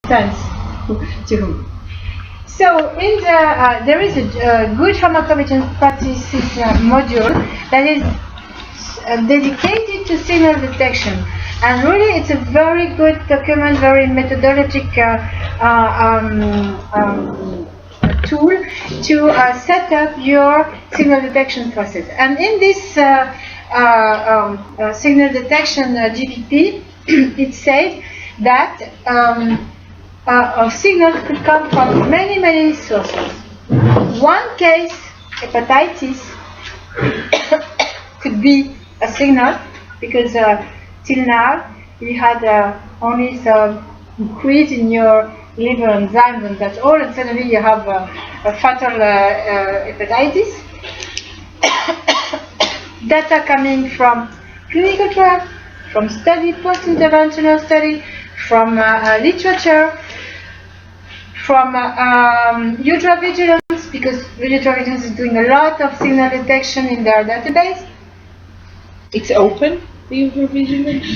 Thanks to whom. So in the there is a good pharmacovigilance practices module that is dedicated to signal detection, and really it's a very good document, very methodologic tool to set up your signal detection process. And in this signal detection GPP, it said that a signal could come from many sources. One case, hepatitis, could be a signal because till now you had only some increase in your liver enzymes and that's all, and suddenly you have a fatal hepatitis. Data coming from clinical trial, from study, post-interventional study, from literature, from ultravigilance, because ultravigilance is doing a lot of signal detection in their database. It's open, the ultravigilance?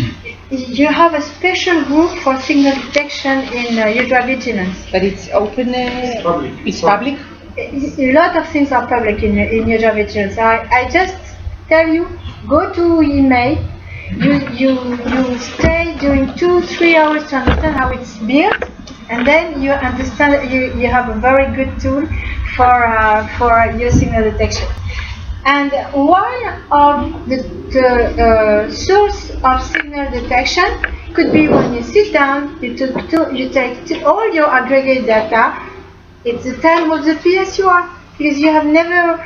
You have a special group for signal detection in ultravigilance. But it's open, it's public? A lot of things are public in ultravigilance. I just tell you, go to email. You stay during 2-3 hours to understand how it's built, and then you understand you have a very good tool for your signal detection. And one of the source of signal detection could be when you sit down, you take all your aggregate data. It's the time of the PSUR, because you have never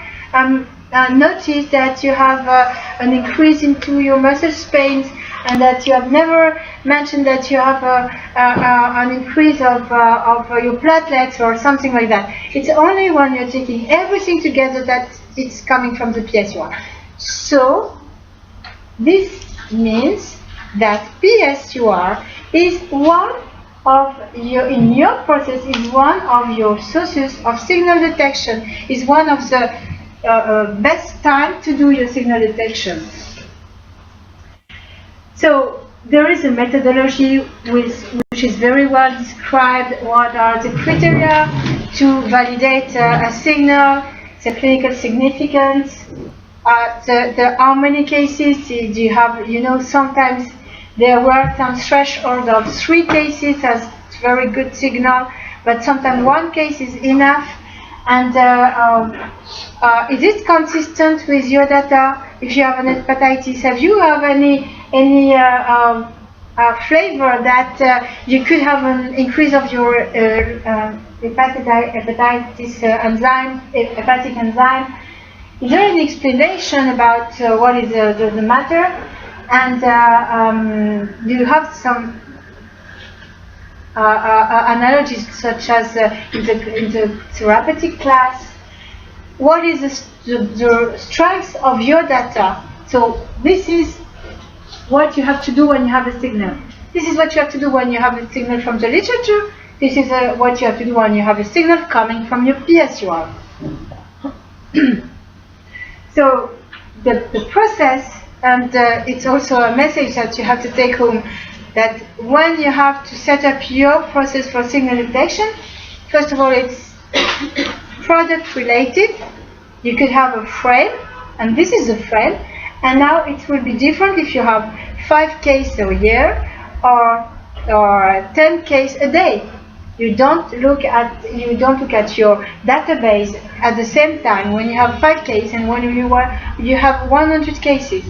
noticed that you have an increase into your muscle pains, and that you have never mentioned that you have an increase of your platelets or something like that. It's only when you're taking everything together that it's coming from the PSUR. So this means that PSUR is one of in your process is one of your sources of signal detection, is one of the best time to do your signal detection. So there is a methodology which is very well described. What are the criteria to validate a signal, the clinical significance, how many cases do you have? You know, sometimes there were some threshold of 3 cases as very good signal, but sometimes 1 case is enough. And is it consistent with your data? If you have an hepatitis, have you have any flavor that you could have an increase of your hepatitis enzyme, hepatic enzyme? Is there any explanation about what is the matter? And do you have some analogies such as in the therapeutic class? What is the strength of your data? So this is what you have to do when you have a signal. This is what you have to do when you have a signal from the literature. This is what you have to do when you have a signal coming from your PSUR. So the process, and it's also a message that you have to take home, that when you have to set up your process for signal detection, first of all, it's product related. You could have a frame, and this is a frame, and now it will be different if you have 5 cases a year or 10 cases a day. You don't look at your database at the same time when you have 5 cases and when you have 100 cases.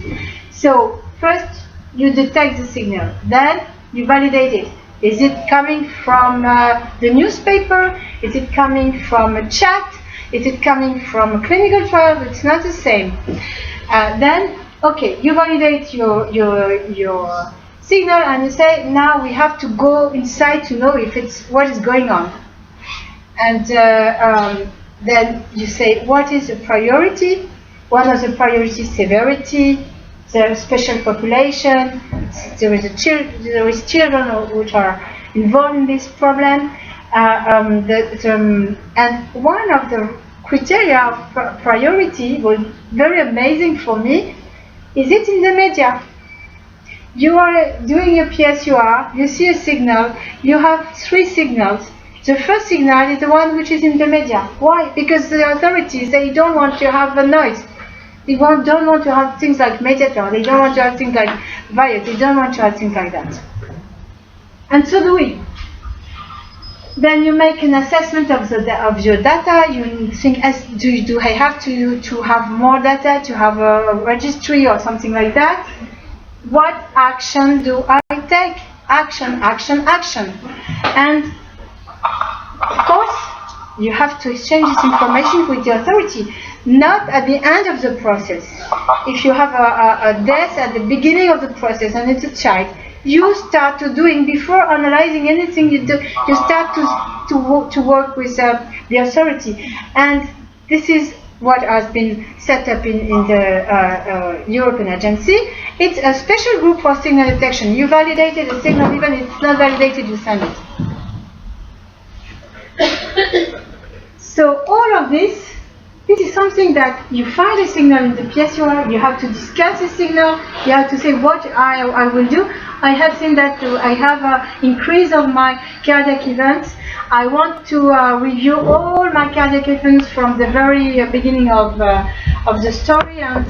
So first you detect the signal, then you validate it. Is it coming from the newspaper? Is it coming from a chat? Is it coming from a clinical trial? It's not the same. Then, okay, you validate your signal, and you say, now we have to go inside to know if it's what is going on. And then you say, what is the priority? One of the priorities, severity, the special population. There is children which are involved in this problem. And one of the criteria of priority was very amazing for me. Is it in the media? you are doing your PSUR, you see a signal, you have 3 signals. The first signal is the one which is in the media. Why? Because the authorities, they don't want to have a noise. They don't want to have things like mediator, they don't want to have things like virus, they don't want to have things like that. And so do we. Then you make an assessment of your data. You think, do I have to have more data, to have a registry or something like that? What action do I take? Action, action, action. And of course, you have to exchange this information with the authority, not at the end of the process. If you have a death at the beginning of the process and it's a child, you start to doing, before analyzing anything you do, you start to work with the authority. And this is what has been set up in the European agency. It's a special group for signal detection. You validated a signal, even if it's not validated, you send it. So all of this is something that you find a signal in the PSUR, you have to discuss the signal, you have to say what I will do. I have seen that I have an increase of my cardiac events. I want to review all my cardiac events from the very beginning of the story and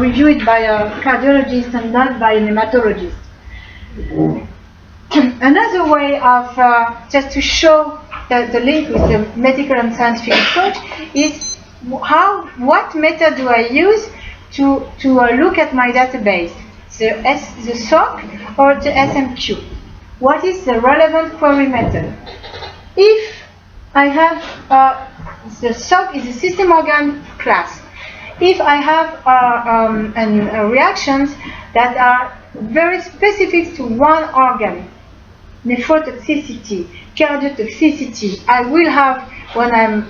review it by a cardiologist and not by a hematologist. Another way of just to show the link with the medical and scientific approach is what method do I use to look at my database, the SOC or the SMQ? What is the relevant query method? If I have the SOC is a system organ class. If I have reactions that are very specific to one organ, nephrotoxicity, cardiotoxicity, I will have, when I'm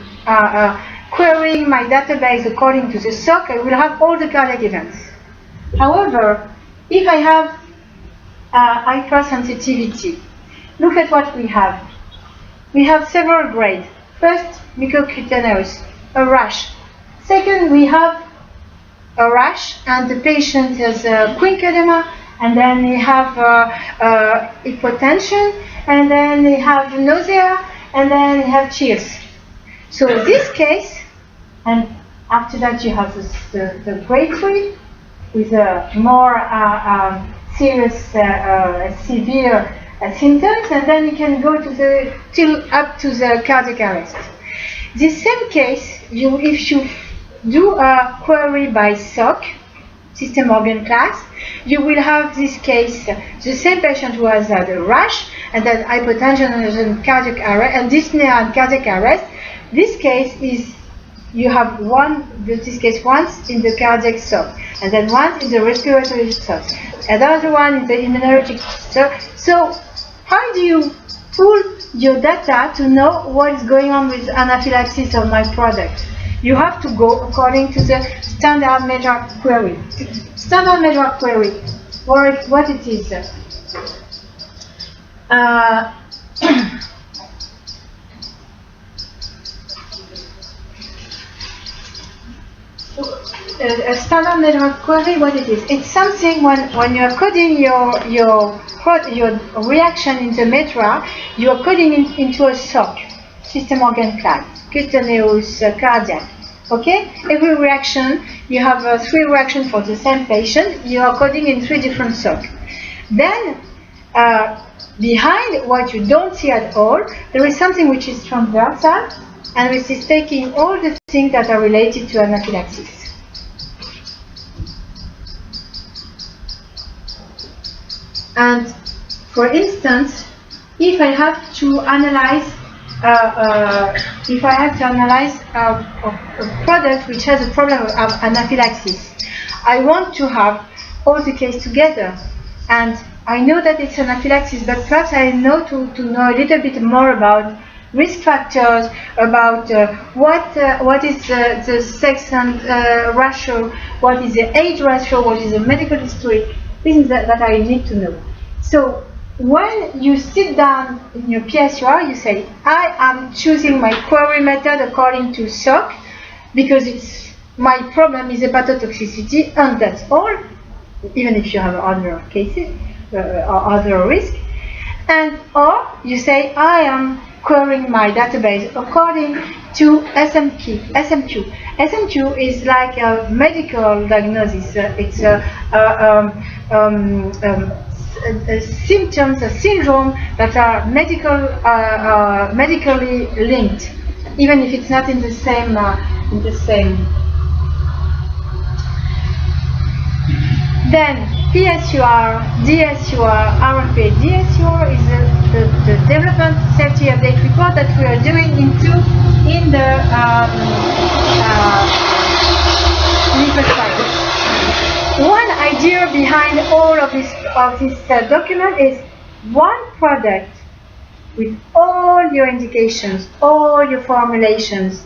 querying my database according to the SOC, I will have all the cardiac events. However, if I have hypersensitivity, look at what we have. We have several grades. First, mucocutaneous, a rash. Second, we have a rash, and the patient has quincedema, and then we have hypotension, and then we have nausea, and then we have chills. So in this case, and after that you have the grade 3 with more serious, severe symptoms, and then you can go to up to the cardiac arrest. This same case, if you do a query by SOC, system organ class, you will have this case, the same patient who has had a rash and then hypotension and cardiac arrest, and dyspnea and cardiac arrest. This case is, you have this case once in the cardiac SOC, and then once in the respiratory SOC, another one in the immunologic SOC. So how do you pull your data to know what is going on with anaphylaxis of my product? You have to go according to the standard measure query. Standard measure query, what it is. A standard measure query, what it is? It's something when you are coding your reaction in the metra, you are coding into a SOC, system organ class, cutaneous, cardiac. Okay? Every reaction, you have 3 reactions for the same patient. You are coding in 3 different SOC. Then, behind what you don't see at all, there is something which is transversal, and which is taking all the things that are related to anaphylaxis. And for instance, if I have to analyze a product which has a problem of anaphylaxis, I want to have all the case together. And I know that it's anaphylaxis, but perhaps I know to know a little bit more about risk factors, about what is the sex and ratio, what is the age ratio, what is the medical history, things that I need to know. So when you sit down in your PSUR, you say, I am choosing my query method according to SOC, because my problem is hepatotoxicity, and that's all. even if you have other cases or other risk. And or you say, I am querying my database according to SMQ. SMQ is like a medical diagnosis. It's symptoms, a syndrome that are medically linked, even if it's not in the same. Then PSUR, DSUR, RFA. DSUR is the development safety update report that we are doing in the clinical trials. One idea behind all of this document is one product with all your indications, all your formulations,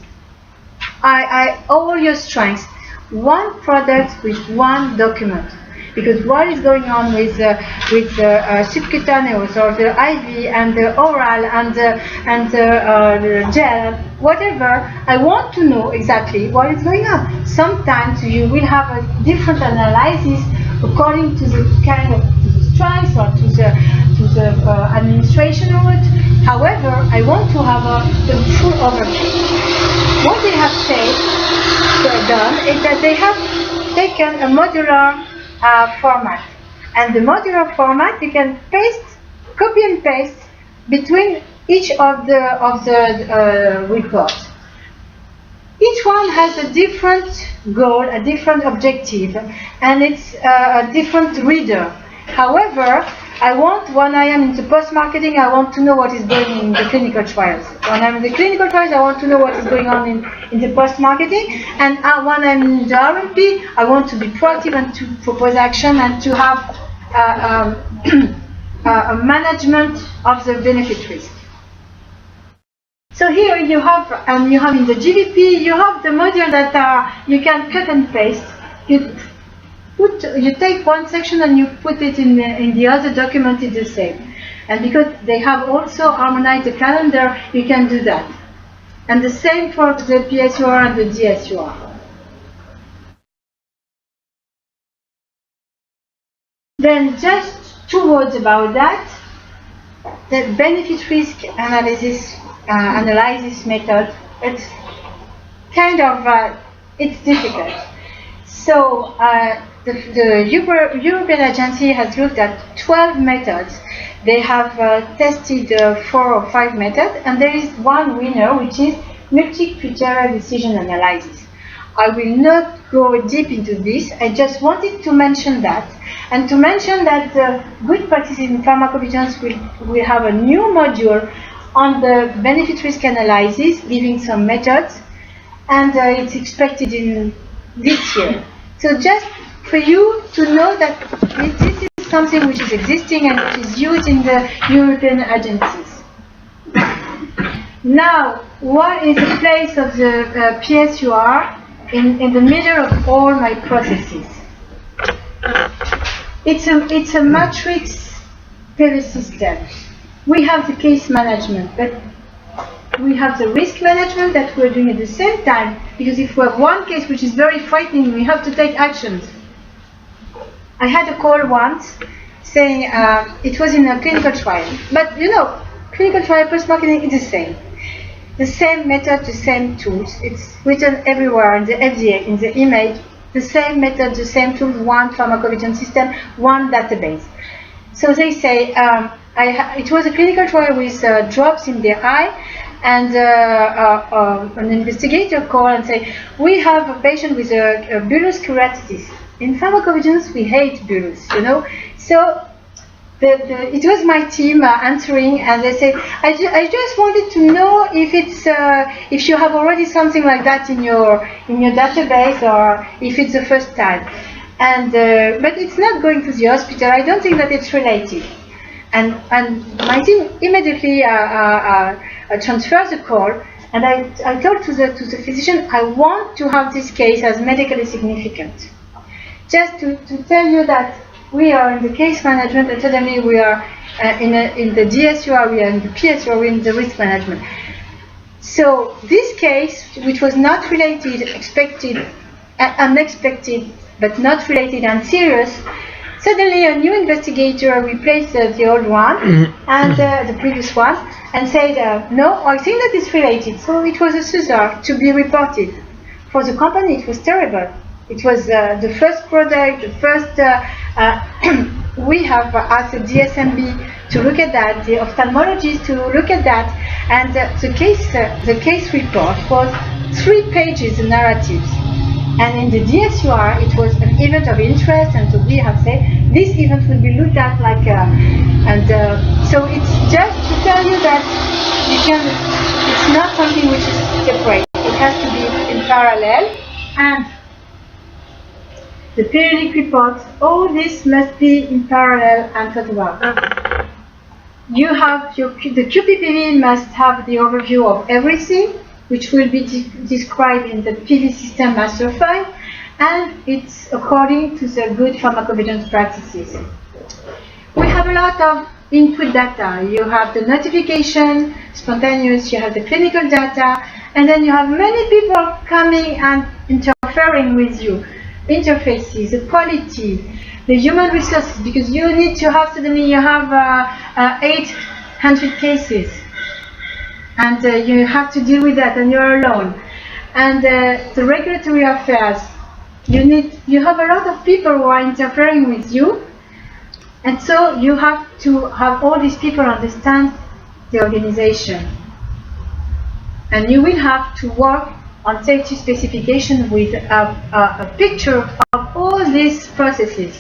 all your strengths. One product with one document. Because what is going on with subcutaneous or the IV and the oral and the gel, whatever, I want to know exactly what is going on. Sometimes you will have a different analysis according to the kind of strengths or to the administration route. However, I want to have the full overview. What they have done is that they have taken a modular format, and the modular format you can copy and paste between each of the reports. Each one has a different goal, a different objective, and it's a different reader. However, when I am into post-marketing, I want to know what is going on in the clinical trials. When I'm in the clinical trials, I want to know what is going on in the post-marketing. And when I'm in the RMP, I want to be proactive and to propose action and to have a management of the benefit risk. So here you have in the GVP, you have the modules that you can cut and paste. You take one section and you put it in the other document. It's the same, and because they have also harmonized the calendar, you can do that. And the same for the PSUR and the DSUR. Then just 2 words about that. The benefit risk analysis method. It's kind of it's difficult. So the European agency has looked at 12 methods. They have tested 4 or 5 methods, and there is one winner, which is multi-criteria decision analysis. I will not go deep into this. I just wanted to mention that, and to mention that the good practices in pharmacovigilance will have a new module on the benefit risk analysis, giving some methods, and it's expected in this year. So just for you to know that this is something which is existing and which is used in the European agencies. Now, what is the place of the PSUR in the middle of all my processes? It's a matrix PV system. We have the case management, but we have the risk management that we're doing at the same time, because if we have one case which is very frightening, we have to take actions. I had a call once saying it was in a clinical trial, but you know, clinical trial post-marketing is the same. The same method, the same tools. It's written everywhere in the FDA, in the image, the same method, the same tools, one pharmacovigilance system, one database. So they say, it was a clinical trial with drops in the eye, and an investigator called and said, we have a patient with a bullous keratitis. In pharmacovigilance, we hate bullous, you know. So it was my team answering, and they said, I just wanted to know if you have already something like that in your database, or if it's the first time. And but it's not going to the hospital. I don't think that it's related. And my team immediately transfers the call, and I told to the physician, I want to have this case as medically significant. Just to tell you that we are in the case management, and suddenly we are in the DSUR, we are in the PSUR, we are in the risk management. So this case, which was not related, unexpected, but not related and serious, suddenly a new investigator replaced the old one and the previous one and said, no, I think that it's related. So it was a PSUR to be reported. For the company, it was terrible. It was the first product, the first, we have asked the DSMB to look at that, the ophthalmologist to look at that, and the case report was 3 pages of narratives. And in the PSUR, it was an event of interest, and so we have said this event will be looked at like, so it's just to tell you that it's not something which is separate. It has to be in parallel, and the periodic reports, all this must be in parallel and photographed. You have the QPPV must have the overview of everything, which will be described in the PV system master file, and it's according to the good pharmacovigilance practices. We have a lot of input data. You have the notification, spontaneous, you have the clinical data, and then you have many people coming and interfering with you. Interfaces, the quality, the human resources, because you need to have, suddenly you have 800 cases. And you have to deal with that, and you're alone. And the regulatory affairs, you have a lot of people who are interfering with you, and so you have to have all these people understand the organization. And you will have to work on safety specification with a picture of all these processes,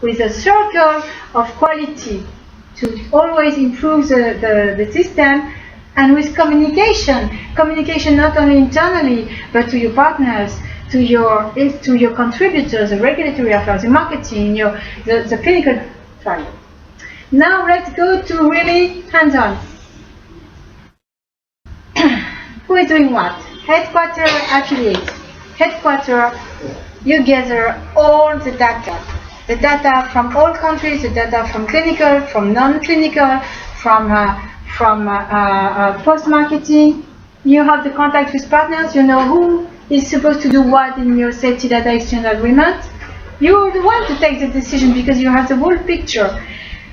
with a circle of quality to always improve the system. And with communication not only internally, but to your partners, to your contributors, the regulatory affairs, the marketing, the clinical trial. Now let's go to really hands-on. Who is doing what? Headquarter, affiliate. Headquarter, you gather all the data from all countries, the data from clinical, from non-clinical, from post-marketing. You have the contact with partners, you know who is supposed to do what in your safety data exchange agreement. You're the one to take the decision because you have the whole picture.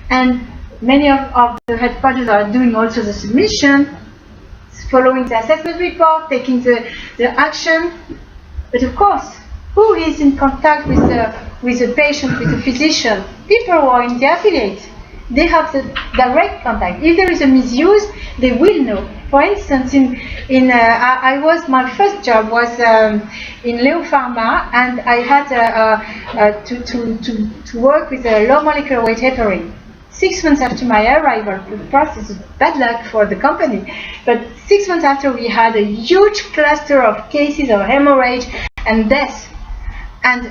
And many of the headquarters are doing also the submission, following the assessment report, taking the action. But of course, who is in contact with the patient, with the physician? People who are in the affiliate. They have the direct contact. If there is a misuse, they will know. For instance, my first job was in Leo Pharma, and I had to work with a low molecular weight heparin. 6 months after my arrival, of course, it's bad luck for the company, but 6 months after, we had a huge cluster of cases of hemorrhage and death, and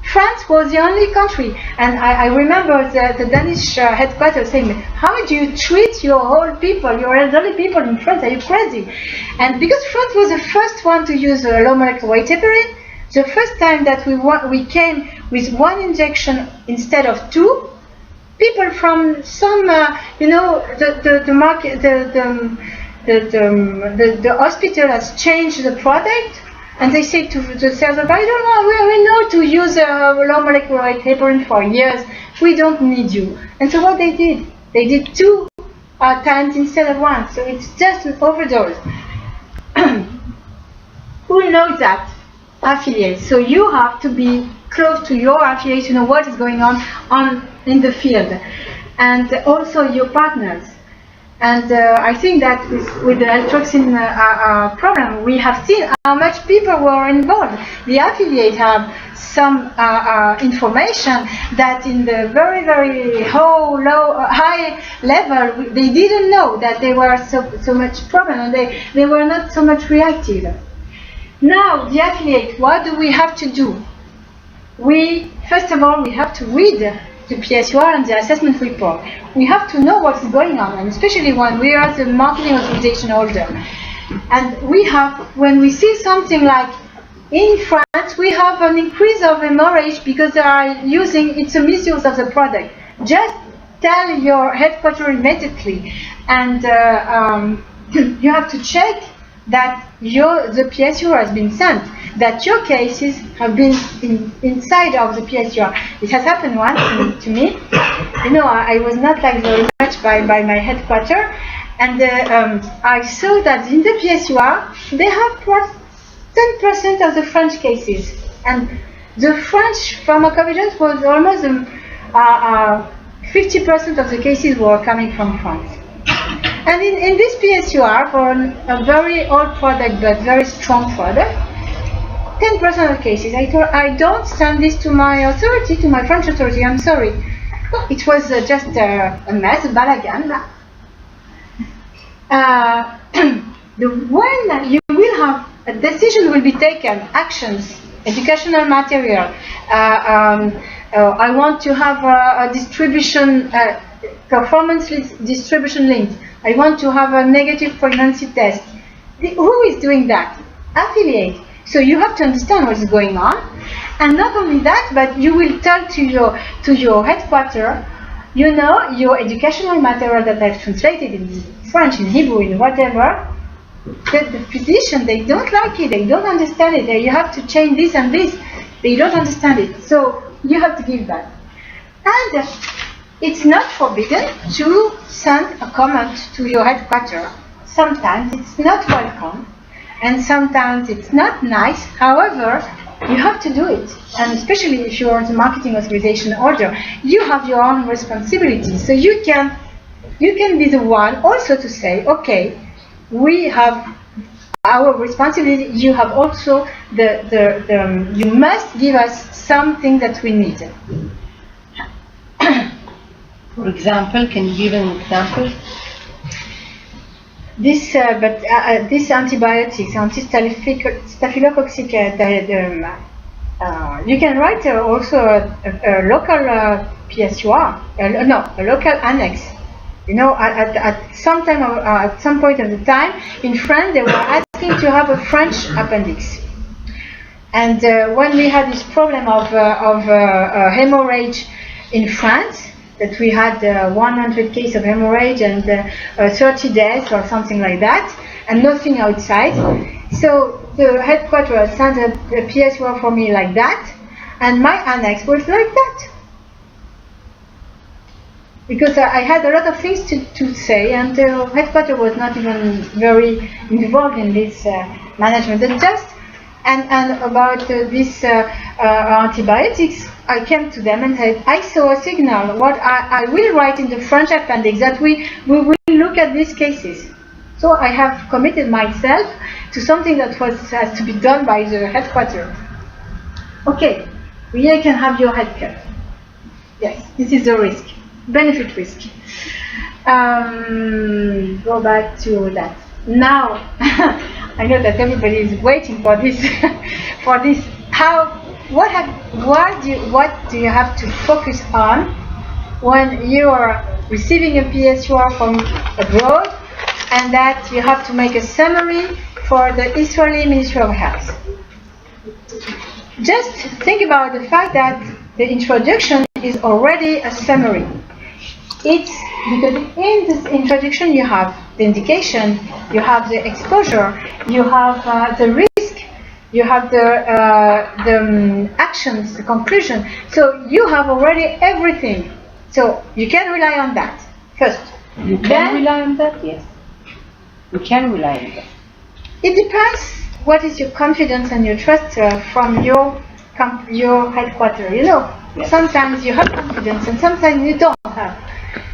France was the only country, and I remember the Danish headquarters saying, how do you treat your old people, your elderly people in France? Are you crazy? And because France was the first one to use a low molecular weight heparin, the first time that we came with 1 injection instead of 2, people from some, the market, the hospital has changed the product. And they say to the sales rep, I don't know, we know to use a low molecular weight heparin for years. We don't need you. And so what they did 2 times instead of 1. So it's just an overdose. Who knows that? Affiliates. So you have to be close to your affiliates to know what is going on in the field. And also your partners. And I think that with the altoxin problem, we have seen how much people were involved. The affiliate have some information that in the very, very high level, they didn't know that they were so much problem, and they were not so much reactive. Now, the affiliate, what do we have to do? First of all, we have to read the PSUR and the assessment report. We have to know what's going on, and especially when we are the marketing authorization holder. And when we see something like in France, we have an increase of hemorrhage because they are it's a misuse of the product. Just tell your headquarters immediately, and you have to check that the PSUR has been sent, that your cases have been inside of the PSUR. It has happened once to me. You know, I was not liked very much by my headquarters, and I saw that in the PSUR they have 10% of the French cases, and the French pharmacovigilance was almost 50% of the cases were coming from France. And in this PSUR, for a very old product but very strong product, 10% of cases, I thought, I don't send this to my authority, to my French authority, I'm sorry. It was just a mess, a balagan. When you will have a decision will be taken, actions, educational material, I want to have a distribution, performance distribution link. I want to have a negative pregnancy test. Who is doing that? Affiliate. So you have to understand what is going on, and not only that, but you will tell to your headquarters, you know, your educational material that I've translated in French, in Hebrew, in whatever. The physician, they don't like it, they don't understand it. You have to change this and this. They don't understand it. So you have to give that. And it's not forbidden to send a comment to your headquarters. Sometimes it's not welcome, and sometimes it's not nice. However, you have to do it. And especially if you are the marketing authorization holder, you have your own responsibility. So you can be the one also to say, okay, we have our responsibility. You have also you must give us something that we need. For example, can you give an example? This, this antibiotics, anti-staphylococcic, you can write also a local PSUR, no, a local annex. You know, at some time, at some point of the time, in France, they were asking to have a French appendix. And when we had this problem of hemorrhage in France, that we had 100 cases of hemorrhage and 30 deaths or something like that, and nothing outside. So the headquarters sent a PSUR for me like that, and my annex was like that. Because I had a lot of things to say, and the headquarters was not even very involved in this management. And about this antibiotics, I came to them and said, I saw a signal. What I will write in the French appendix that we will look at these cases. So I have committed myself to something that has to be done by the headquarters. Okay, here you can have your head cut. Yes, this is the risk. Benefit risk. Go back to that. Now, I know that everybody is waiting for this. For this, what do you have to focus on when you are receiving a PSUR from abroad, and that you have to make a summary for the Israeli Ministry of Health? Just think about the fact that the introduction is already a summary. It's because in this introduction you have the indication, you have the exposure, you have the risk, you have the actions, the conclusion. So you have already everything. So you can rely on that first. You can rely on that, yes. You can rely on that. It depends what is your confidence and your trust from your headquarters. You know, yes. Sometimes you have confidence and sometimes you don't have.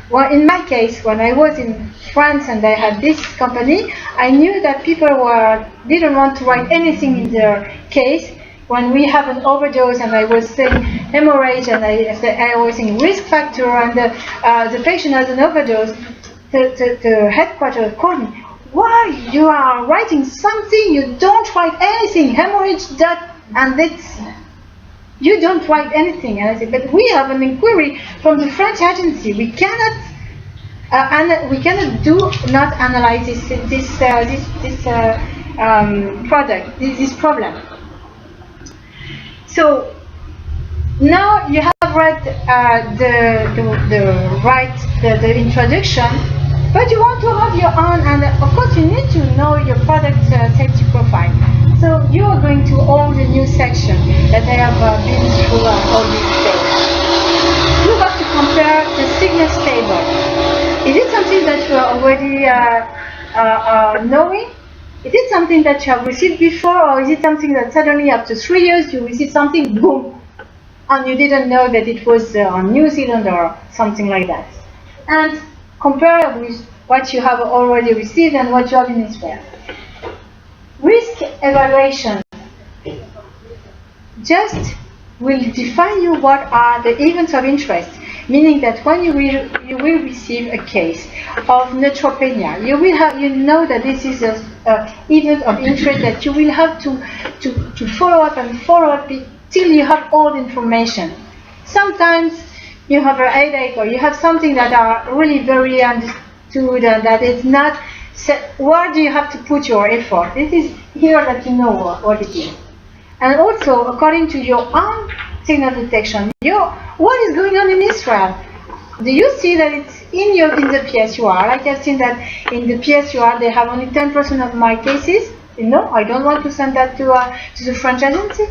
Well, in my case, when I was in France and I had this company, I knew that people didn't want to write anything in their case. When we have an overdose and I was saying hemorrhage and I was saying risk factor and the patient has an overdose, the headquarters called me. Why you are writing something? You don't write anything. Hemorrhage and it's. You don't write anything. And I said, but we have an inquiry from the French agency. We cannot not analyze this product, this problem. So now you have read the introduction. But you want to have your own, and of course you need to know your product safety profile. So you are going to all the new section that I have been through all these days. You have to compare the signals table. Is it something that you are already knowing? Is it something that you have received before, or is it something that suddenly after 3 years you receive something, boom, and you didn't know that it was on New Zealand or something like that? And compare with what you have already received and what you have in Israel. Risk evaluation just will define you what are the events of interest, meaning that when you will receive a case of neutropenia, you know that this is an event of interest that you will have to follow up and follow up till you have all the information. Sometimes you have a headache or you have something that are really very understood and that is not, where do you have to put your effort? This is here that you know what it is. And also, according to your own signal detection, what is going on in Israel? Do you see that it's in the PSUR? Like I've seen that in the PSUR they have only 10% of my cases. No, I don't want to send that to the French agency.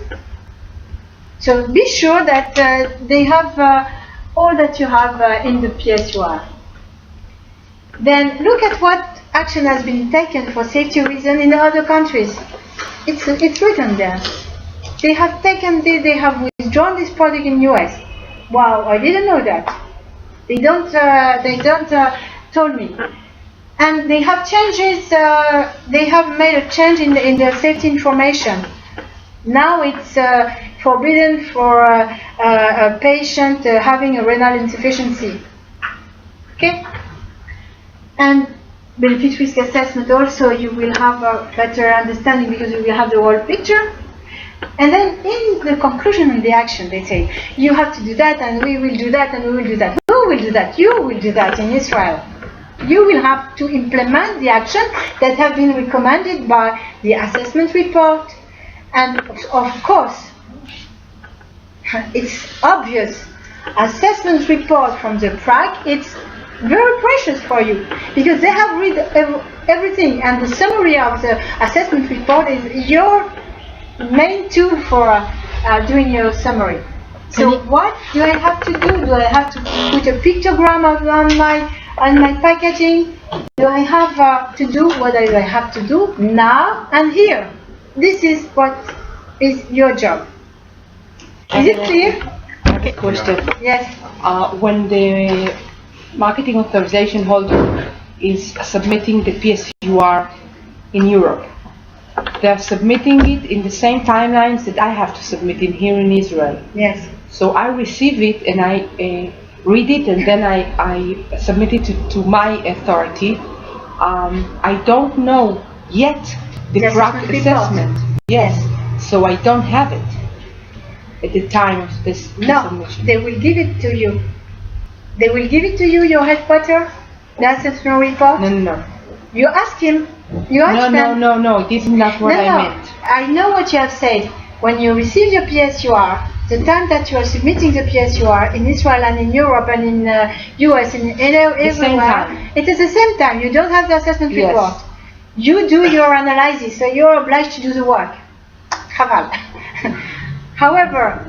So be sure that they have all that you have in the PSUR. Then look at what action has been taken for safety reasons in other countries. It's written there. They have withdrawn this product in US. Wow, I didn't know that. They don't told me. And they have changes. They have made a change in the safety information. Now it's forbidden for a patient having a renal insufficiency. Okay? And benefit risk assessment also, you will have a better understanding because you will have the whole picture. And then in the conclusion and the action, they say, you have to do that, and we will do that, and we will do that. Who will do that? You will do that in Israel. You will have to implement the action that have been recommended by the assessment report. And of course, it's obvious, assessment report from the PRAC, it's very precious for you because they have read everything, and the summary of the assessment report is your main tool for doing your summary. So what do I have to do? Do I have to put a pictogram on my packaging? Do I have to do what I have to do now and here? This is what is your job. Is it clear? Okay, question. Yes. When the marketing authorization holder is submitting the PSUR in Europe, they are submitting it in the same timelines that I have to submit in here in Israel. Yes. So I receive it and I read it, and then I submit it to my authority. I don't know yet the PRAC assessment. Yes. So I don't have it at the time of this submission. They will give it to you. They will give it to you, your headquarters, the assessment report. No. You ask him. You ask them. No. This is not what I meant. I know what you have said. When you receive your PSUR, the time that you are submitting the PSUR in Israel and in Europe and in US and everywhere, it is the same time. You don't have the assessment report. You do your analysis, so you're obliged to do the work. However,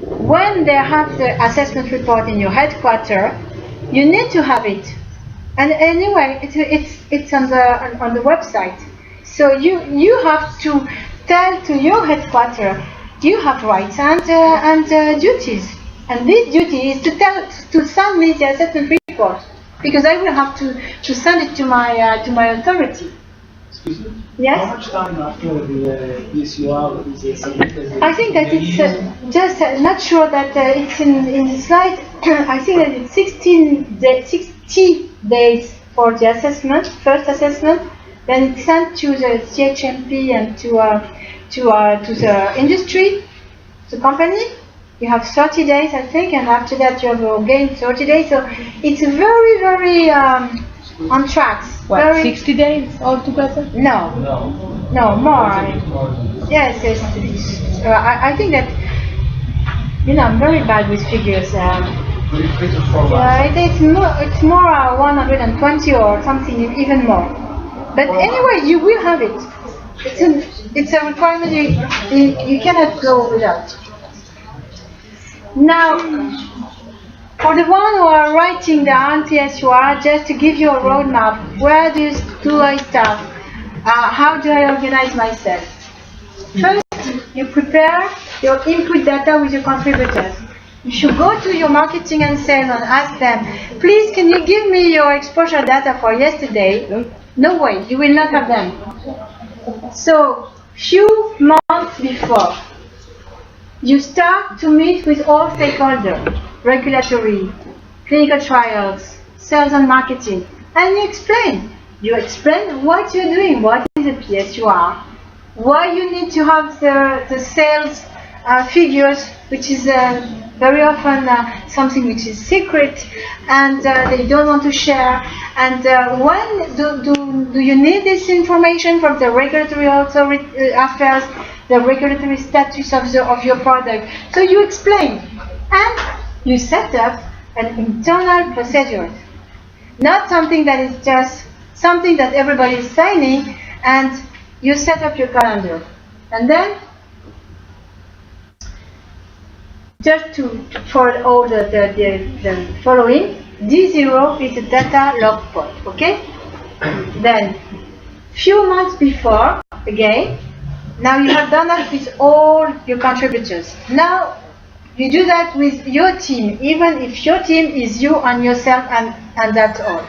when they have the assessment report in your headquarters, you need to have it. And anyway, it's on the website. So you have to tell to your headquarters you have rights and duties. And this duty is to send me the assessment report, because I will have to send it to my authority. Excuse me? Yes? How much time after the PSUR is submitted? I think that it's just not sure that it's in the slide. I think that it's 60 days for the assessment, first assessment. Then it's sent to the CHMP and to the industry, the company. You have 30 days, I think, and after that you have again 30 days. So it's very, very on tracks. What, 60 days altogether? No, more. Yes. I think that, I'm very bad with figures. Very 3 to 4 months. Yeah, it's more 120 or something, even more. But anyway, you will have it. It's a requirement you cannot go without. Now, for the one who are writing the PSUR, just to give you a roadmap, where do I start? How do I organize myself? First, you prepare your input data with your contributors. You should go to your marketing and sales and ask them, please, can you give me your exposure data for yesterday? No way, you will not have them. So, few months before, you start to meet with all stakeholders, regulatory, clinical trials, sales and marketing, and you explain. You explain what you're doing, what is a PSUR, why you need to have the sales figures, which is very often something which is secret and they don't want to share. And when do you need this information from the regulatory affairs, the regulatory status of your product? So you explain and you set up an internal procedure, not something that is just something that everybody is signing, and you set up your calendar. And then, just for all the following, D0 is a data log point, okay? Then, few months before, again, now you have done that with all your contributors. Now, you do that with your team, even if your team is you and yourself, and that's all.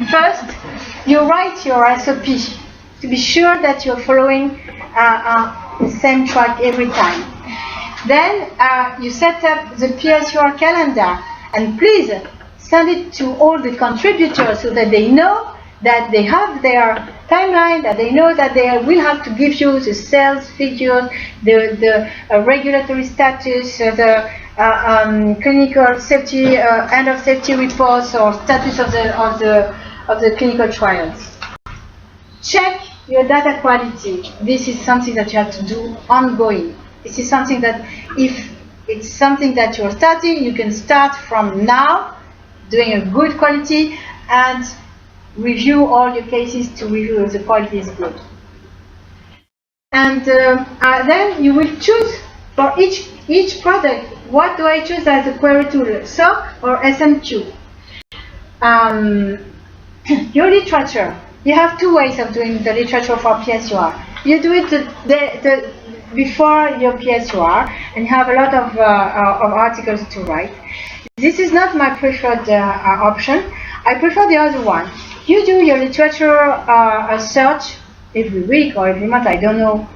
First, you write your SOP to be sure that you're following the same track every time. Then you set up the PSUR calendar, and please send it to all the contributors so that they know that they have their timeline, that they know that they will have to give you the sales figures, the regulatory status, the clinical safety, end of safety reports, or status of the clinical trials. Check your data quality. This is something that you have to do ongoing. This is something that if it's something that you're starting, you can start from now, doing a good quality, and review all your cases to review if the quality is good. And then you will choose for each product, what do I choose as a query tool, SOC or SMQ? Your literature. You have two ways of doing the literature for PSUR. You do it before your PSUR, and you have a lot of articles to write. This is not my preferred option. I prefer the other one. You do your literature search every week or every month. I don't know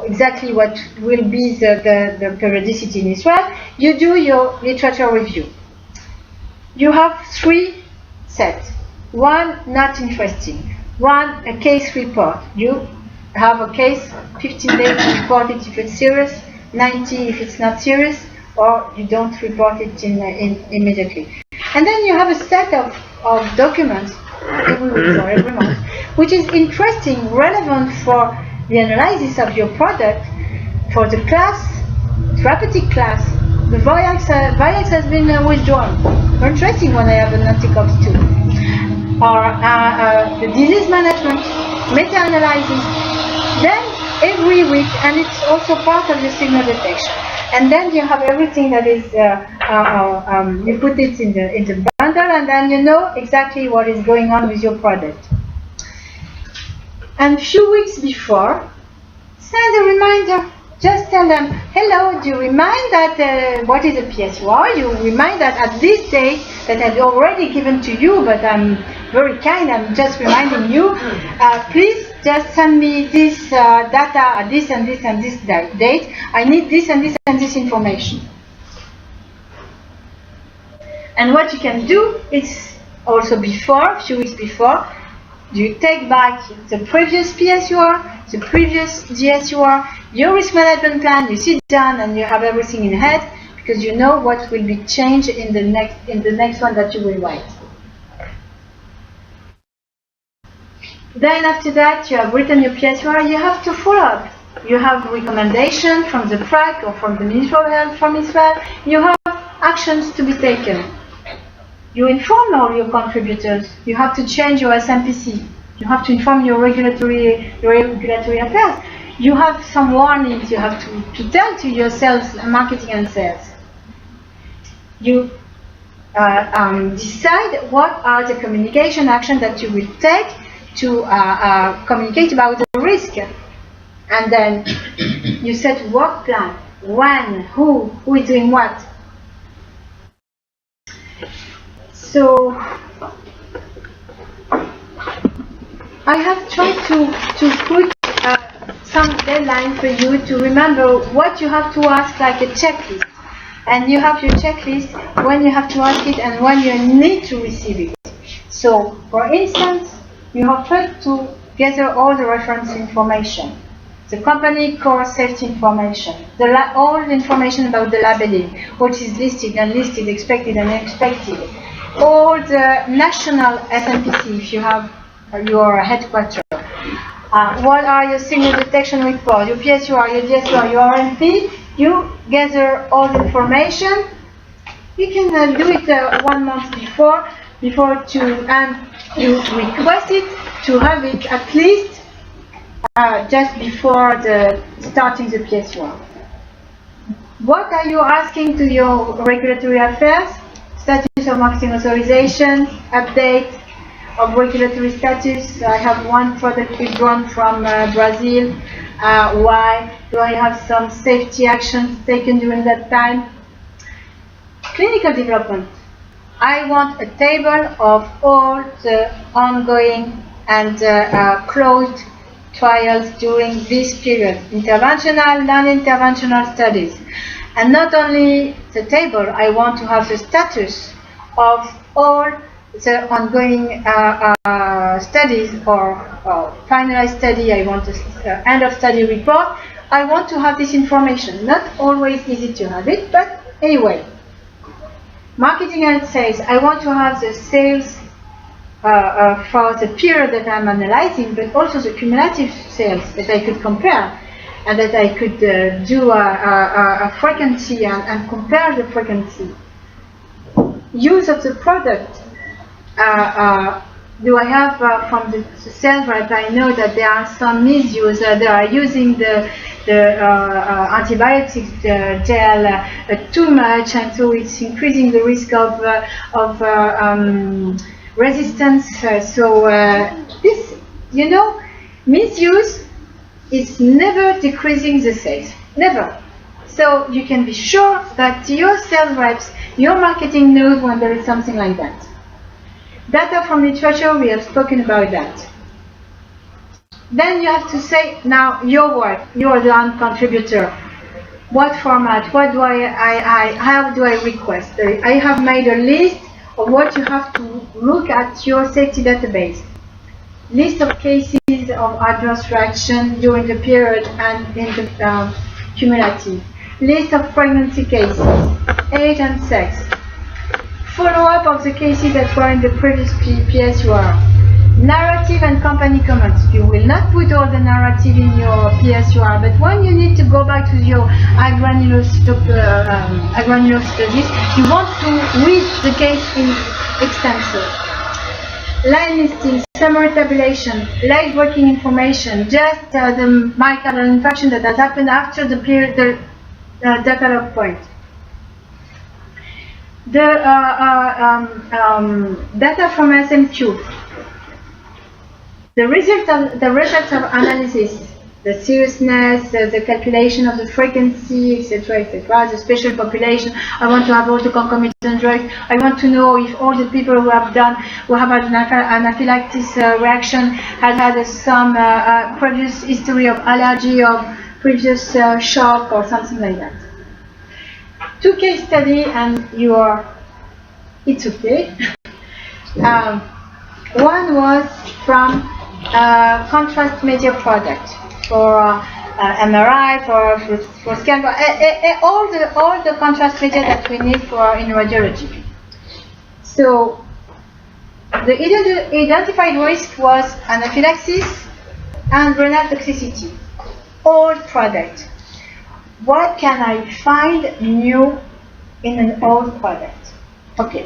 exactly what will be the periodicity in Israel. You do your literature review. You have three sets. One, not interesting. One, a case report. You have a case, 15 days to report it if it's serious, 90 if it's not serious, or you don't report it immediately. And then you have a set of documents every week or every month, which is interesting, relevant for the analysis of your product, for the class, therapeutic class. The Vioxx has been withdrawn. Very interesting when I have an anti-COX 2. Or the disease management, meta-analysis. Then every week, and it's also part of your signal detection. And then you have everything that is, you put it in the bundle, and then you know exactly what is going on with your product. And a few weeks before, send a reminder. Just tell them, hello, do you remind that, what is a PSUR? You remind that at this date that I've already given to you, but I'm very kind, I'm just reminding you, please just send me this data at this and this and this date. I need this and this and this information. And what you can do is also before, a few weeks before, you take back the previous PSUR, the previous GSUR, your risk management plan, you sit down and you have everything in head, because you know what will be changed in the next one that you will write. Then after that, you have written your PSUR, you have to follow up. You have recommendation from the PRAC or from the Ministry of Health from Israel. You have actions to be taken. You inform all your contributors. You have to change your SMPC. You have to inform your regulatory affairs. You have some warnings you have to tell to your sales, marketing and sales. You decide what are the communication actions that you will take to communicate about the risk. And then you set work plan. When, who is doing what. So I have tried to put some deadline for you to remember what you have to ask, like a checklist. And you have your checklist when you have to ask it and when you need to receive it. So, for instance, you have first to gather all the reference information, the company core safety information, all the information about the labeling, what is listed, unlisted, expected, and unexpected, all the national SMPC if you have your headquarters. What are your signal detection reports, your PSUR, your DSUR, your RMP? You gather all the information. You can do it 1 month before and you request it to have it at least just before starting the PSUR. What are you asking to your regulatory affairs? Status of marketing authorization, update of regulatory status. I have one product withdrawn from Brazil. Why? Do I have some safety actions taken during that time? Clinical development. I want a table of all the ongoing and closed trials during this period. Interventional, non-interventional studies. And not only the table, I want to have the status of all the ongoing studies or finalized study. I want the end of study report. I want to have this information. Not always easy to have it, but anyway. Marketing and sales. I want to have the sales for the period that I'm analyzing, but also the cumulative sales that I could compare and that I could do a frequency and compare the frequency. Use of the product. Do I have from the sales rep? I know that there are some misuse. They are using the antibiotics, the gel too much, and so it's increasing the risk of resistance. This, misuse is never decreasing the sales, never. So you can be sure that your sales reps, your marketing knows when there is something like that. Data from literature, we have spoken about that. Then you have to say, now your work, you are the contributor. What format, what do how do I request? I have made a list of what you have to look at your safety database. List of cases of adverse reaction during the period and in the cumulative. List of pregnancy cases, age and sex. Follow-up of the cases that were in the previous PSUR. Narrative and company comments. You will not put all the narrative in your PSUR, but when you need to go back to your granular studies, you want to read the case in extensive. Line listing, summary tabulation, late-breaking information, just the myocardial infarction that has happened after the period, the data log point. The data from SMQ, the results of analysis, the seriousness, the calculation of the frequency, etc., etc., the special population. I want to have all the concomitant drugs. I want to know if all the people who have had an anaphylaxis reaction had some previous history of allergy or previous shock or something like that. 2 case study and it's okay. One was from contrast media product for MRI, for scan, all the contrast media that we need in radiology. So the identified risk was anaphylaxis and renal toxicity. All product. What can I find new in an old product. Okay.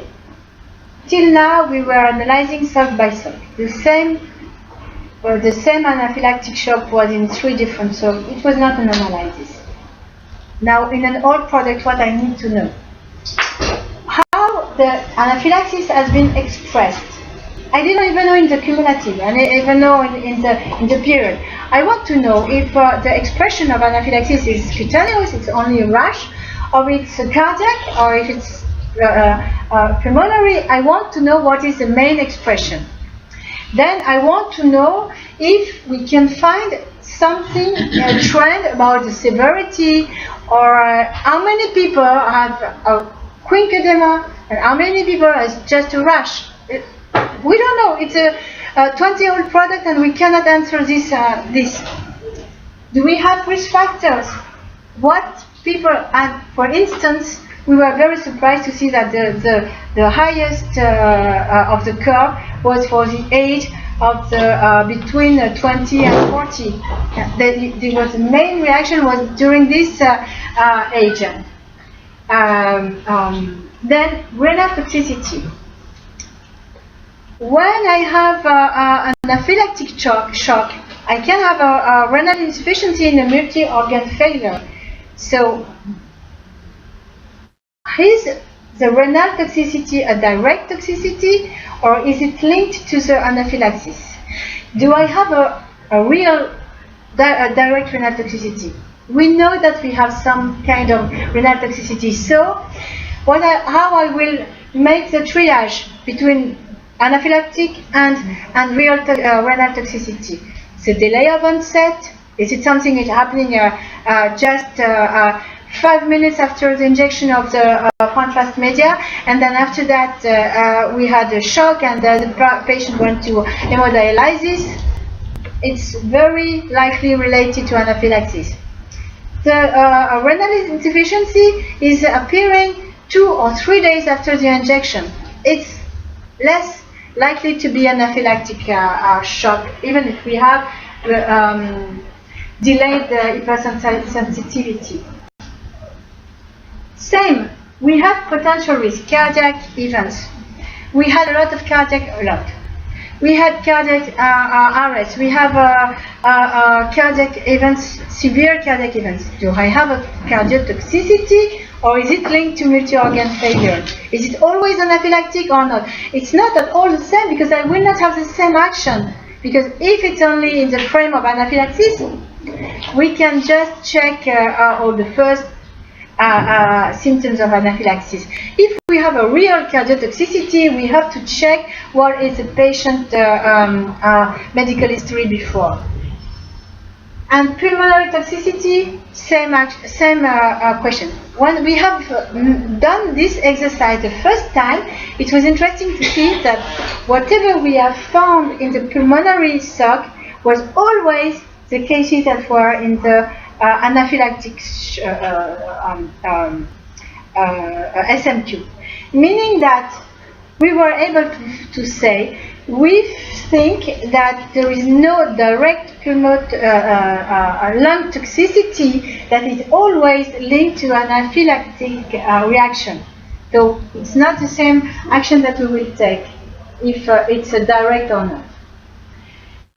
Till now, we were analyzing salk by salk. The same anaphylactic shock was in 3 different salks. It was not an analysis. Now, in an old product, what I need to know: how the anaphylaxis has been expressed. I didn't even know in the cumulative, and I even know in the period. I want to know if the expression of anaphylaxis is cutaneous, it's only a rash, or it's cardiac, or if it's pulmonary. I want to know what is the main expression. Then I want to know if we can find something, a trend about the severity, or how many people have a quick edema, and how many people has just a rash. We don't know. It's a 20-year-old product, and we cannot answer this. Do we have risk factors? What people, and for instance, we were very surprised to see that the highest of the curve was for the age of the between 20 and 40. The main reaction was during this age. Then renal toxicity. When I have an anaphylactic shock, I can have a renal insufficiency and a multi-organ failure. So, is the renal toxicity a direct toxicity, or is it linked to the anaphylaxis? Do I have a real direct renal toxicity? We know that we have some kind of renal toxicity. So, how I will make the triage between anaphylactic and real renal toxicity? The delay of onset, is it something that's happening just 5 minutes after the injection of the contrast media, and then after that we had a shock and the patient went to hemodialysis? It's very likely related to anaphylaxis. The renal insufficiency is appearing 2 or 3 days after the injection. It's less likely to be anaphylactic shock, even if we have delayed hypersensitivity. Same, we have potential risk, cardiac events. We had a lot of cardiac, We had cardiac arrest. We have cardiac events, severe cardiac events. Do I have a cardiotoxicity, or is it linked to multi-organ failure? Is it always anaphylactic or not? It's not at all the same, because I will not have the same action. Because if it's only in the frame of anaphylaxis, we can just check all the first symptoms of anaphylaxis. If we have a real cardiotoxicity, we have to check what is the patient medical history before. And pulmonary toxicity, same question. When we have done this exercise the first time, it was interesting to see that whatever we have found in the pulmonary shock was always the cases that were in the anaphylactic SMQ, meaning that we were able to say we think that there is no direct lung toxicity that is always linked to anaphylactic reaction. So it's not the same action that we will take if it's a direct or not.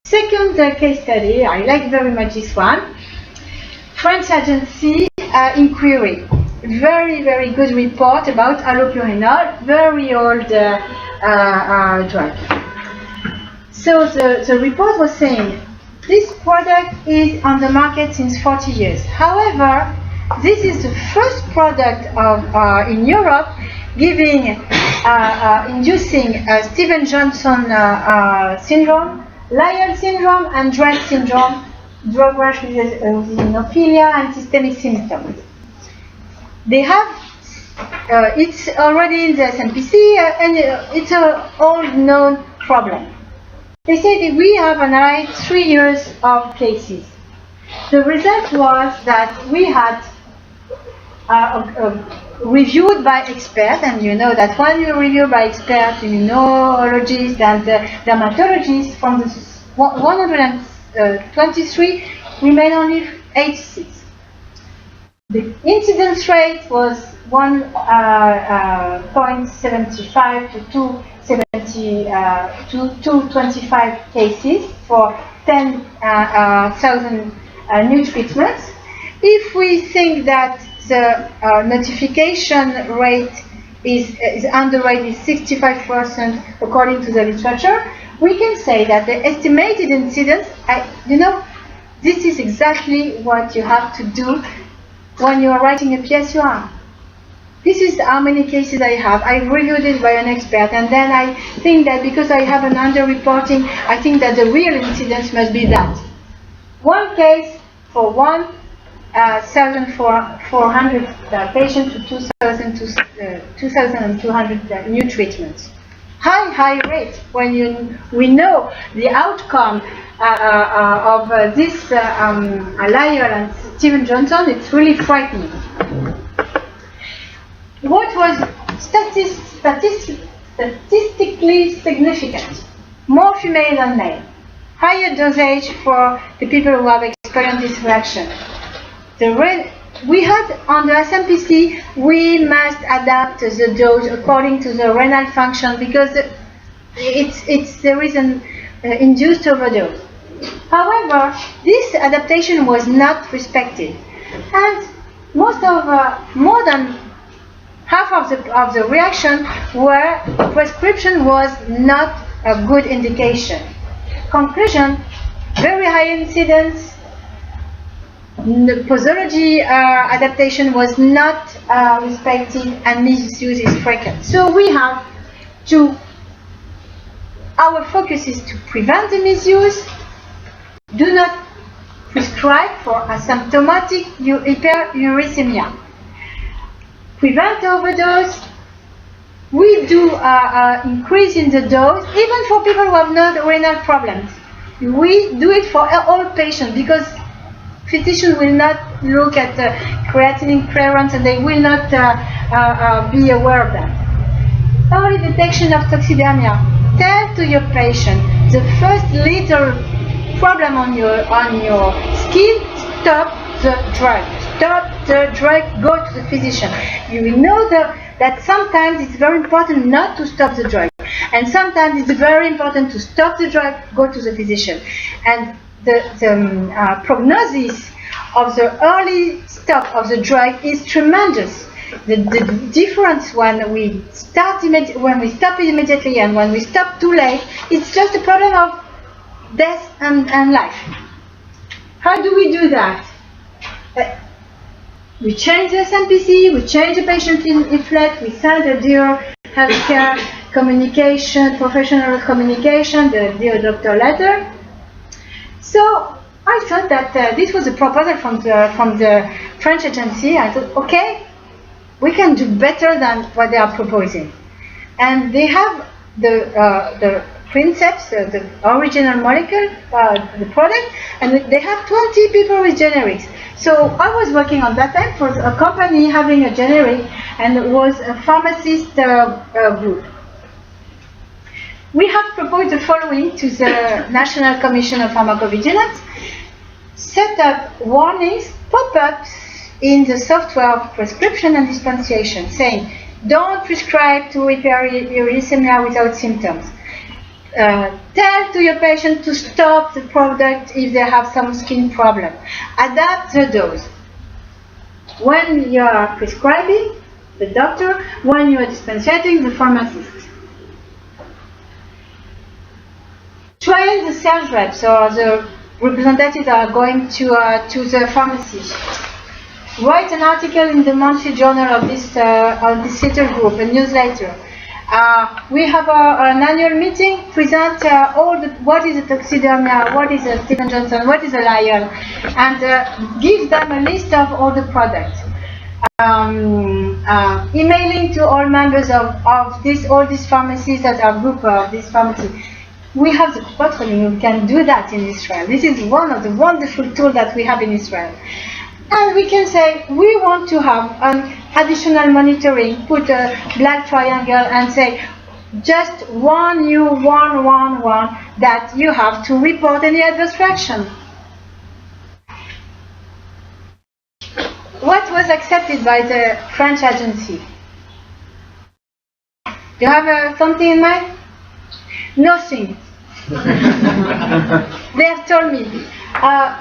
Second case study, I like very much this one. French agency inquiry. Very, very good report about allopurinol, very old drug. So the report was saying this product is on the market since 40 years. However, this is the first product in Europe giving, inducing Stevens-Johnson syndrome, Lyell syndrome, and Dravet syndrome, drug rash with eosinophilia and systemic symptoms. They have, it's already in the SNPC, and it's an old known problem. They said that we have analyzed 3 years of cases. The result was that we had reviewed by experts, and you know that when you review by experts, immunologists and dermatologists, from the 123, remain only 86. The incidence rate was 1.75 to 225 cases for 10,000 new treatments. If we think that the notification rate is underrate is 65% according to the literature, we can say that the estimated incidence, this is exactly what you have to do when you are writing a PSUR. This is how many cases I have. I reviewed it by an expert, and then I think that because I have an underreporting, I think that the real incidence must be that. One case for 1,400 patients to 2,200 new treatments. High rate when we know the outcome of this Lyell and Steven Johnson. It's really frightening. What was statistically significant? More female than male. Higher dosage for the people who have experienced this reaction. We had on the SMPC, we must adapt the dose according to the renal function because there is an induced overdose. However, this adaptation was not respected, and more than half of the reaction where prescription was not a good indication. Conclusion: very high incidence. The posology adaptation was not respected, and misuse is frequent. So we have to, our focus is to prevent the misuse, do not prescribe for asymptomatic hyperuricemia, prevent overdose. We do increase in the dose, even for people who have no renal problems. We do it for all patients because physicians will not look at the creatinine clearance and they will not be aware of that. Early detection of toxidermia. Tell to your patient the first little problem on your skin, stop the drug. Stop the drug, go to the physician. You will know that sometimes it's very important not to stop the drug. And sometimes it's very important to stop the drug, go to the physician. And the prognosis of the early stop of the drug is tremendous. The difference when we stop immediately and when we stop too late, it's just a problem of death and life. How do we do that? We change the SMPC, we change the patient leaflet, we send a dear healthcare communication, professional communication, the dear doctor letter. So I thought that this was a proposal from the French agency. I thought, okay, we can do better than what they are proposing. And they have the Princeps, the original molecule, the product, and they have 20 people with generics. So I was working on that time for a company having a generic, and it was a pharmacist group. We have proposed the following to the National Commission of Pharmacovigilance: set up warnings, pop-ups in the software of prescription and dispensation, saying, don't prescribe to hyperuricemia without symptoms. Tell to your patient to stop the product if they have some skin problem. Adapt the dose. When you are prescribing, the doctor, when you are dispensing, the pharmacist. Train the sales reps or the representatives that are going to the pharmacy. Write an article in the monthly journal of this little group, a newsletter. We have an annual meeting, present what is a toxidermia, what is a Steven Johnson, what is a Lyell, and give them a list of all the products. Emailing to all members of all these pharmacies that are group of this pharmacy. We have the portfolio, we can do that in Israel. This is one of the wonderful tools that we have in Israel. And we can say, we want to have an additional monitoring, put a black triangle and say, just warn you, warn that you have to report any adverse reaction. What was was accepted by the French agency. Do you have something in mind? Nothing. They have told me,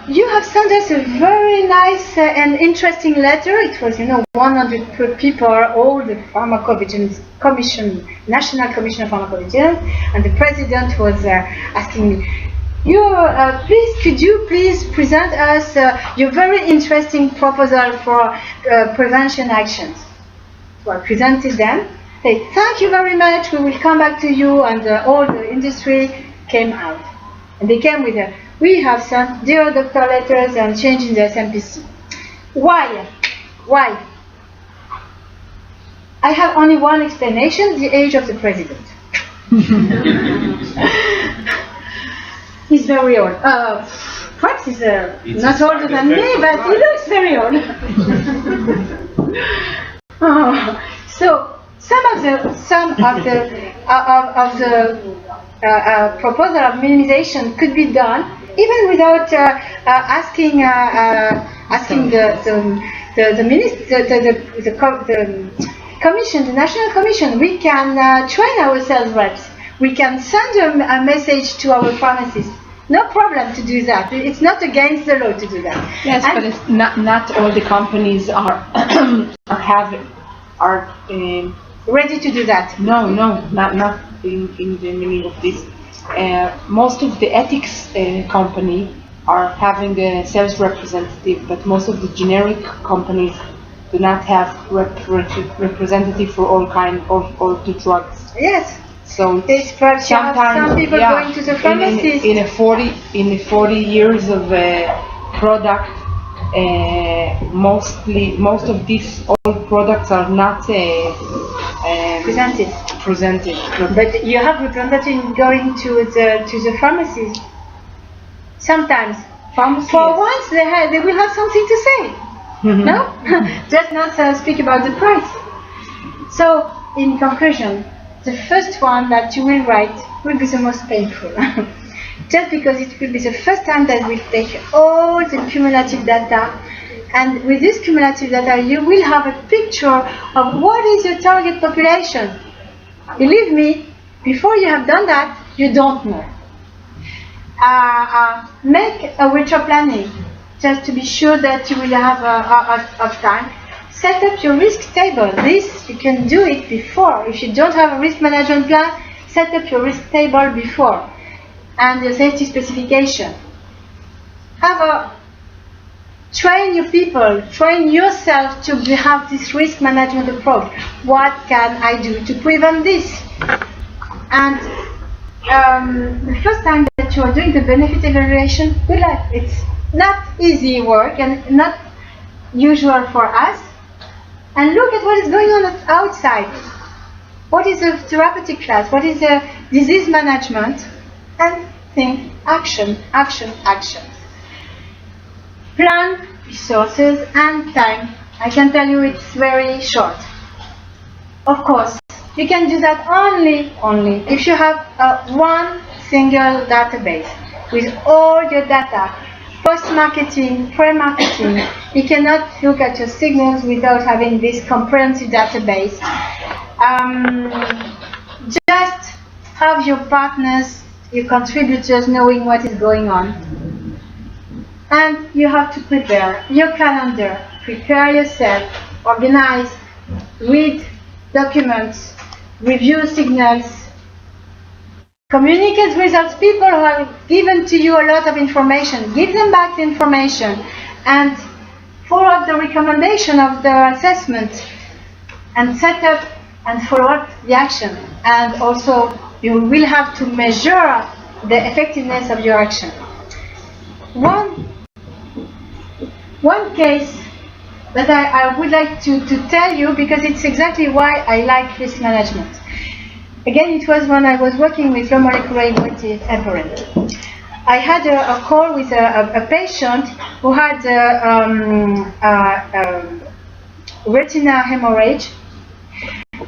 you have sent us a very nice and interesting letter. It was, 100 people, all the pharmacovigilance commission, National Commission of Pharmacovigilance, and the president was asking me, could you please present us your very interesting proposal for prevention actions? So I presented them. Say, thank you very much, we will come back to you, and all the industry came out. And they came with we have sent dear doctor letters and changing the SMPC. Why? Why? I have only one explanation, the age of the president. He's very old. Perhaps he's not older than me, but he looks very old. So some of the proposal of minimization could be done even without asking the commission, the national commission. We can train our sales reps. We can send a message to our pharmacists. No problem to do that. It's not against the law to do that. Yes, and but it's not all the companies are ready to do that. No, not in the meaning of this. Most of the ethics company are having a sales representative, but most of the generic companies do not have representative for all the drugs. Yes. So sometimes some people going to the pharmacist. In 40 years of product, most of these old products are not presented. But you have representatives going to the pharmacy. Sometimes, for once, they will have something to say. No, just not speak about the price. So, in conclusion, the first one that you will write will be the most painful. Just because it will be the first time that we'll take all the cumulative data, and with this cumulative data you will have a picture of what is your target population. Believe me, before you have done that, you don't know. Make a retro planning, just to be sure that you will have of time. Set up your risk table. This, you can do it before. If you don't have a risk management plan, set up your risk table before. And your safety specification. Train your people, train yourself to have this risk management approach. What can I do to prevent this? And the first time that you are doing the benefit evaluation, good luck. It's not easy work and not usual for us. And look at what is going on outside. What is the therapeutic class? What is the disease management? And think action. Plan, resources, and time. I can tell you it's very short. Of course, you can do that only if you have one single database with all your data. Post-marketing, pre-marketing, you cannot look at your signals without having this comprehensive database. Just have your partners, your contributors knowing what is going on. And you have to prepare your calendar, prepare yourself, organize, read documents, review signals, communicate results. People who have given to you a lot of information, give them back the information and follow up the recommendation of the assessment and set up and follow up the action. And also you will have to measure the effectiveness of your action. One case that I would like to tell you, because it's exactly why I like risk management. Again, it was when I was working with low molecular weight heparin. I had a call with a patient who had retinal hemorrhage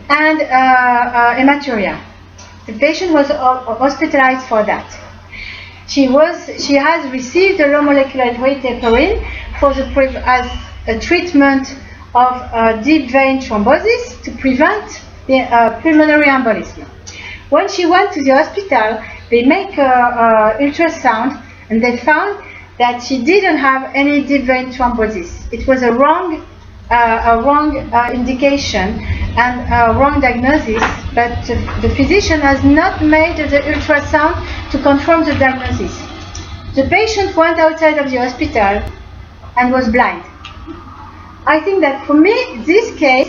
and hematuria. The patient was hospitalized for that. She has received a low molecular weight heparin as a treatment of deep vein thrombosis to prevent the pulmonary embolism. When she went to the hospital, they make a ultrasound, and they found that she didn't have any deep vein thrombosis. It was a wrong indication and a wrong diagnosis, but the physician has not made the ultrasound to confirm the diagnosis. The patient went outside of the hospital and was blind. I think that for me, this case,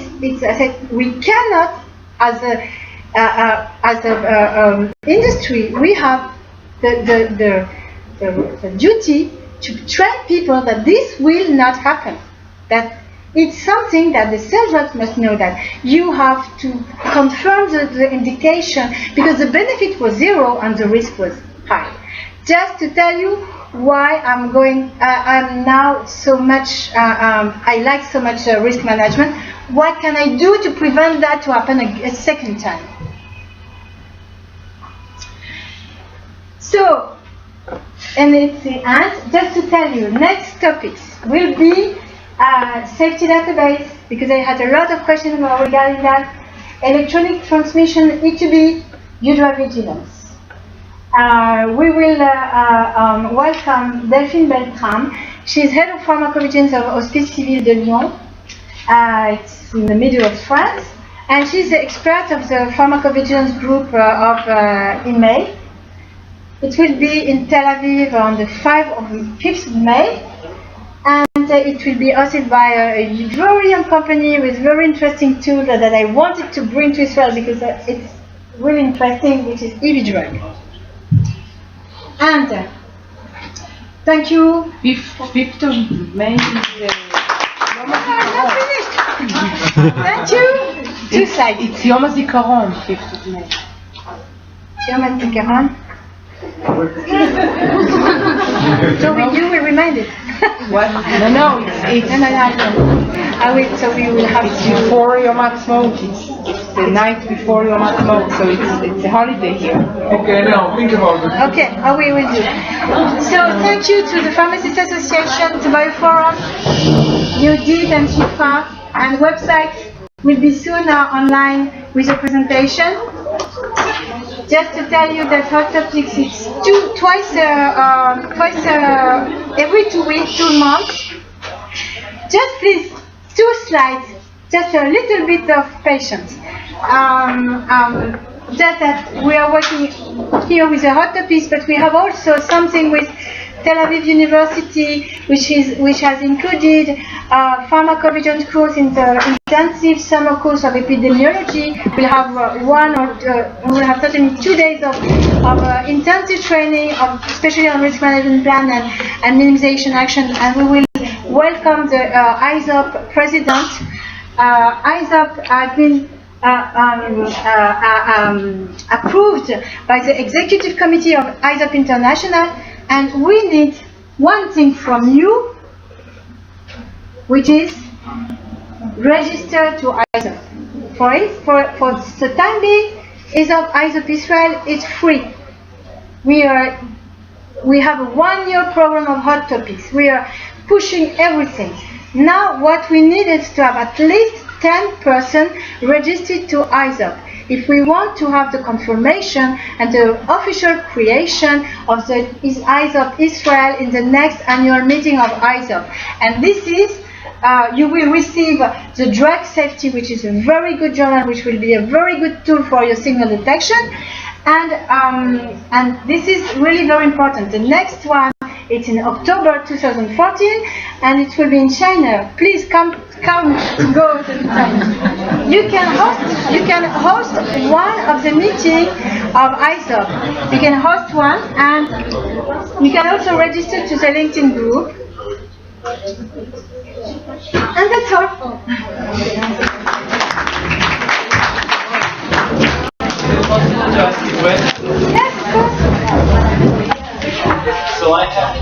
we cannot, as a industry, we have the duty to train people that this will not happen. That it's something that the sales reps must know, that you have to confirm the indication, because the benefit was zero and the risk was high. Just to tell you why I'm now so much, I like so much risk management. What can I do to prevent that to happen a second time? So, and it's the end. Just to tell you, next topics will be safety database, because I had a lot of questions regarding that. Electronic transmission, E2B, UDRA vigilance. We will welcome Delphine Beltram. She's head of pharmacovigilance of Hospice Civil de Lyon. It's in the middle of France, and she's the expert of the pharmacovigilance group of IMEI. It will be in Tel Aviv on the 5th of May, and it will be hosted by a very young company with very interesting tools that I wanted to bring to Israel because it's really interesting, which is EV-Drug. And thank you. 5th of May is I'm not finished. Thank you. Two slides. It's Yom HaZikaron, 5th of May. Yom HaZikaron. So you will remind it. What? No, it's I will. So we will have to. Before Yom HaSmoke. It's the night before Yom HaSmoke, so it's a holiday here. Okay, now think about it. Okay, we will do. So thank you to the Pharmacists Association, to Bioforum, Yodit and Shifa, and website will be soon online with a presentation. Just to tell you that Hot Topics is twice every 2 weeks, 2 months. Just please, 2 slides, just a little bit of patience. Just that we are working here with the Hot Topics, but we have also something with Tel Aviv University, which has included pharmacovigilance course in the intensive summer course of epidemiology. We'll have we'll have certainly 2 days of intensive training, especially on risk management plan and minimization action. And we will welcome the ISOP president. ISOP has been approved by the executive committee of ISOP International. And we need one thing from you, which is register to ISOP. For the time being, ISOP Israel is free. We have a 1-year program of Hot Topics. We are pushing everything. Now what we need is to have at least 10% registered to ISOP. If we want to have the confirmation and the official creation of the ISOP Israel in the next annual meeting of ISOP. And this is, you will receive the drug safety, which is a very good journal, which will be a very good tool for your signal detection. And this is really very important. The next one, it's in October 2014, and it will be in China. Please come to go to China. You can host one of the meetings of ISOP. You can host one, and you can also register to the LinkedIn group. And that's all. Yes, of course. So I have.